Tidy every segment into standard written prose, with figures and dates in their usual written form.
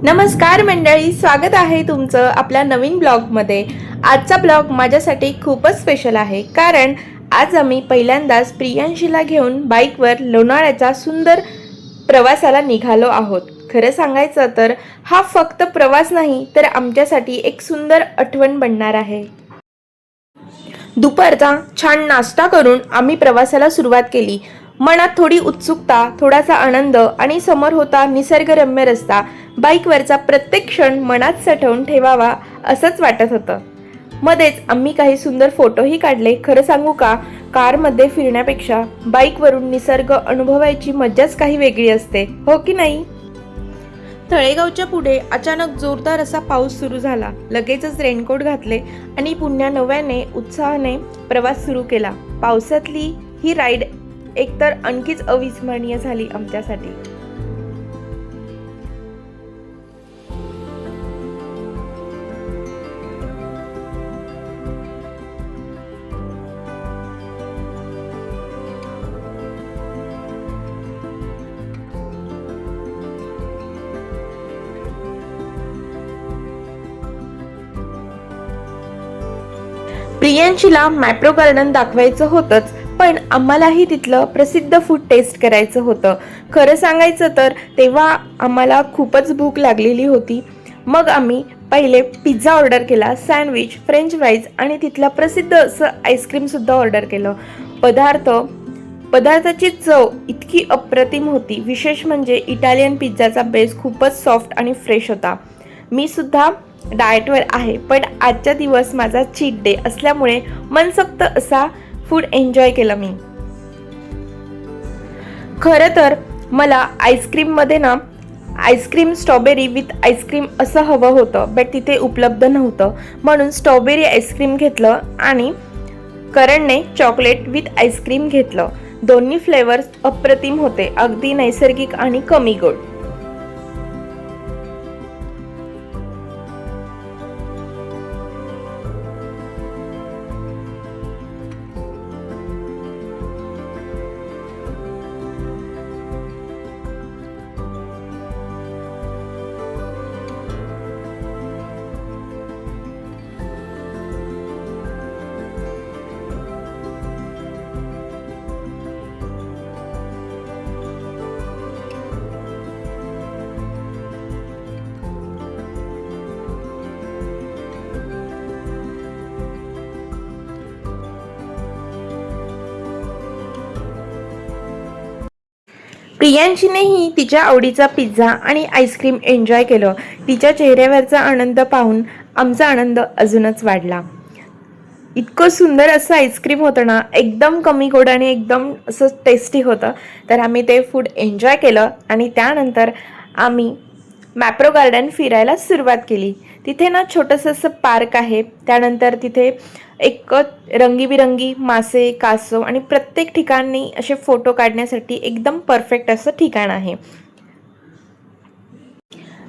नमस्कार मंडळी, स्वागत आहे तुमचं आपल्या नवीन ब्लॉगमध्ये। आजचा ब्लॉग माझ्यासाठी खूपच स्पेशल आहे, कारण आज आम्ही पहिल्यांदाच प्रियांशीला घेऊन बाईकवर लोणावळ्याचा सुंदर प्रवासाला निघालो आहोत। खरं सांगायचं तर हा फक्त प्रवास नाही, तर आमच्यासाठी एक सुंदर आठवण बनणार आहे। दुपारचा छान नाश्ता करून आम्ही प्रवासाला सुरुवात केली। मनात थोडी उत्सुकता, थोडासा आनंद आणि समोर होता निसर्गरम्य रस्ता। बाईकवरचा प्रत्येक क्षण मनात साठवून ठेवावा असंच वाटत होतं। मध्येच आम्ही काही सुंदर फोटोही काढले। खरं सांगू का, कारमध्ये फिरण्यापेक्षा बाईकवरून निसर्ग अनुभवायची मजाच काही वेगळी असते, हो की नाही? तळेगावच्या पुढे अचानक जोरदार असा पाऊस सुरू झाला। लगेचच रेनकोट घातले आणि पुन्हा नव्याने उत्साहाने प्रवास सुरू केला। पावसातली ही राईड एकतर आणखीच अविस्मरणीय झाली आमच्यासाठी। प्रियांशीला मॅप्रो गार्डन दाखवायचं होतंच, पण आम्हालाही तिथलं प्रसिद्ध फूड टेस्ट करायचं होतं। खरं सांगायचं तर तेव्हा आम्हाला खूपच भूक लागलेली होती। मग आम्ही पहिले पिझ्झा ऑर्डर केला, सँडविच, फ्रेंच फ्राईज आणि तिथलं प्रसिद्ध असं आईस्क्रीम सुद्धा ऑर्डर केलं। पदार्थाची चव इतकी अप्रतिम होती। विशेष म्हणजे इटालियन पिझ्झाचा बेस खूपच सॉफ्ट आणि फ्रेश होता। मी सुद्धा डाएटवर आहे, पण आजचा दिवस माझा चीट डे असल्यामुळे मनसोक्त असा फूड एन्जॉय केला मी। खरं तर मला आईस्क्रीममध्ये ना आईस्क्रीम स्ट्रॉबेरी विथ आईस्क्रीम असं हवं होतं, बट तिथे उपलब्ध नव्हतं। म्हणून स्ट्रॉबेरी आईस्क्रीम घेतलं आणि करणने चॉकलेट विथ आईस्क्रीम घेतलं। दोन्ही फ्लेवर्स अप्रतिम होते, अगदी नैसर्गिक आणि कमी गोड। प्रियांशीनेही तिच्या आवडीचा पिझ्झा आणि आईस्क्रीम एन्जॉय केलं। तिच्या चेहऱ्यावरचा आनंद पाहून आमचा आनंद अजूनच वाढला। इतकं सुंदर असं आईस्क्रीम होतं ना, एकदम कमी गोड आणि एकदम असं टेस्टी होतं। तर आम्ही ते फूड एन्जॉय केलं आणि त्यानंतर आम्ही मॅप्रो गार्डन फिरायला सुरुवात केली। तिथे ना छोटंसं असं पार्क आहे, त्यानंतर तिथे एक रंगीबिरंगी मासे, कासव आणि प्रत्येक ठिकाणी असे फोटो काढण्यासाठी एकदम परफेक्ट असं ठिकाण आहे।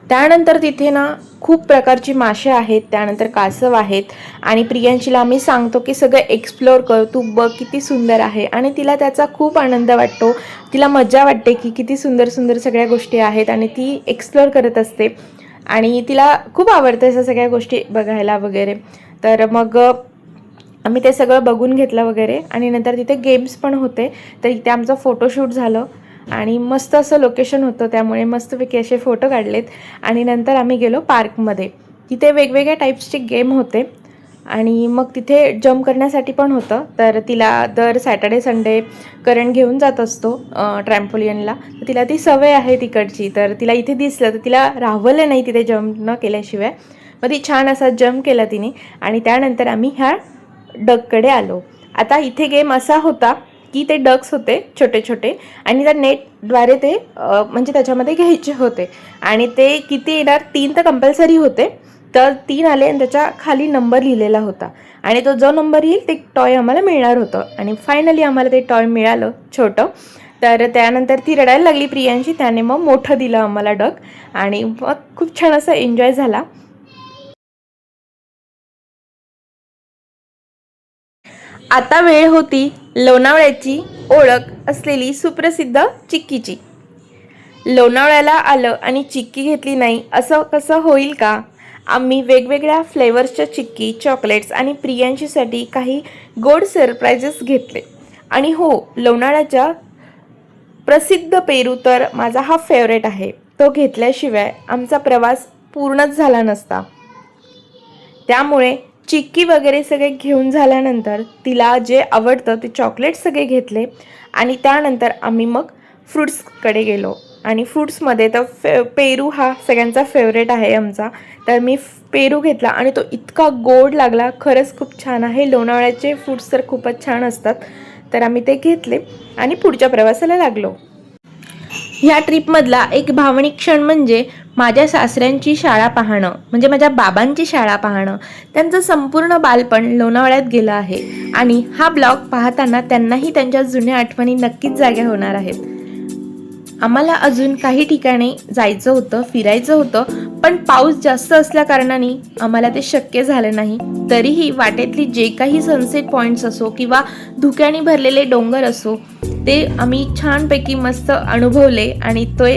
त्यानंतर तिथे ना खूप प्रकारची मासे आहेत, त्यानंतर कासव आहेत आणि प्रियांशीला आम्ही सांगतो की सगळं एक्सप्लोअर कर, तू बघ किती सुंदर आहे। आणि तिला त्याचा खूप आनंद वाटतो, तिला मजा वाटते की किती सुंदर सुंदर सगळ्या गोष्टी आहेत आणि ती एक्सप्लोअर करत असते आणि तिला खूप आवडतं अशा सगळ्या गोष्टी बघायला वगैरे। तर मग आम्ही ते सगळं बघून घेतलं वगैरे आणि नंतर तिथे गेम्स पण होते। तर इथे आमचं फोटोशूट झालं आणि मस्त असं लोकेशन होतं, त्यामुळे मस्तपैकी असे फोटो काढलेत आणि नंतर आम्ही गेलो पार्कमध्ये। तिथे वेगवेगळ्या टाईप्सचे गेम होते आणि मग तिथे जम्प करण्यासाठी पण होतं। तर तिला दर सॅटर्डे संडे करण घेऊन जात असतो ट्रॅम्पोलियनला, तर तिला ती सवय आहे तिकडची। तर तिला इथे दिसलं तर तिला राहवलं नाही तिथे जम्प न केल्याशिवाय, मग ती छान असा जम्प केला तिने आणि त्यानंतर आम्ही ह्या डककडे आलो। आता इथे गेम असा होता की ते डक्स होते छोटे छोटे आणि त्या नेटद्वारे ते म्हणजे त्याच्यामध्ये घ्यायचे होते आणि ते किती येणार, 3 तर कंपल्सरी होते। तर 3 आले आणि त्याच्या खाली नंबर लिहिलेला होता आणि तो जो नंबर येईल ते टॉय आम्हाला मिळणार होतं आणि फायनली आम्हाला ते टॉय मिळालं छोटं। तर त्यानंतर ती रडायला लागली प्रियांशी, त्याने मग मोठं दिलं आम्हाला डक आणि मग खूप छान असा एन्जॉय झाला। आता वेळ होती लोणावळ्याची ओळख असलेली सुप्रसिद्ध चिक्कीची। लोणावळ्याला आलं आणि चिक्की घेतली नाही असं कसं होईल का? आम्ही वेगवेगळ्या फ्लेवर्सच्या चिक्की, चॉकलेट्स आणि प्रियांशीसाठी काही गोड सरप्राइजेस घेतले. आणि हो, लोणावळ्याच्या प्रसिद्ध पेरू तर माझा हा फेवरेट आहे. तो घेतल्याशिवाय आमचा प्रवास पूर्णच झाला नसता. त्यामुळे चिक्की वगैरे सगळे घेऊन झाल्यानंतर तिला जे आवडतं ते चॉकलेट सगळे घेतले आणि त्यानंतर आम्ही मग फ्रूट्सकडे गेलो. आणि फ्रूट्समध्ये तर पेरू हा सगळ्यांचा फेवरेट आहे आमचा. तर मी पेरू घेतला आणि तो इतका गोड लागला. खरंच खूप छान आहे. लोणावळ्याचे फ्रूट्स तर खूपच छान असतात. तर आम्ही ते घेतले आणि पुढच्या प्रवासाला लागलो. ह्या ट्रिपमधला एक भावनिक क्षण म्हणजे माझ्या सासऱ्यांची शाळा पाहणं, म्हणजे माझ्या बाबांची शाळा पाहणं. त्यांचं संपूर्ण बालपण लोणावळ्यात गेलं आहे आणि हा ब्लॉग पाहताना त्यांनाही त्यांच्या जुन्या आठवणी नक्कीच जाग्या होणार आहेत. आम्हाला अजून काही ठिकाणी जायचं होतं, फिरायचं होतं, पण पाऊस जास्त असल्याकारणाने आम्हाला ते शक्य झालं नाही. तरीही वाटेतली जे काही सनसेट पॉईंट्स असो किंवा धुक्याने भरलेले डोंगर असो, ते आम्ही छानपैकी मस्त अनुभवले आणि तो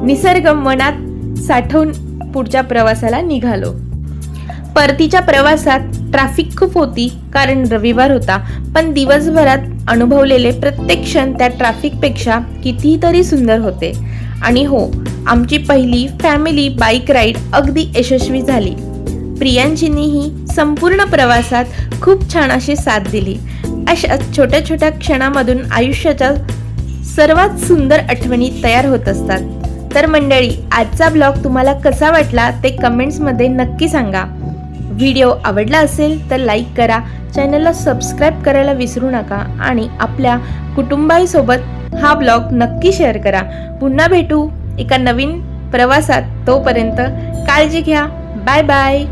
निसर्ग मनात साठवून पुढच्या प्रवासाला निघालो. परतीच्या प्रवासात ट्रॅफिक खूप होती कारण रविवार होता, पण दिवसभरात अनुभवलेले प्रत्येक क्षण त्या ट्रॅफिकपेक्षा कितीतरी सुंदर होते. आणि हो, आमची पहिली फॅमिली बाईक राईड अगदी यशस्वी झाली. प्रियांशीनेही संपूर्ण प्रवासात खूप छान अशी साथ दिली. अशा छोट्या छोट्या क्षणामधून आयुष्याच्या सर्वात सुंदर आठवणी तयार होत असतात. तर मंडळी, आजचा ब्लॉग तुम्हाला कसा वाटला ते कमेंट्समध्ये नक्की सांगा. व्हिडिओ आवडला असेल तर लाईक करा, चॅनलला सबस्क्राईब करायला विसरू नका आणि आपल्या कुटुंबासोबत हा ब्लॉग नक्की शेअर करा. पुन्हा भेटू एका नवीन प्रवासात. तोपर्यंत काळजी घ्या. Bye bye.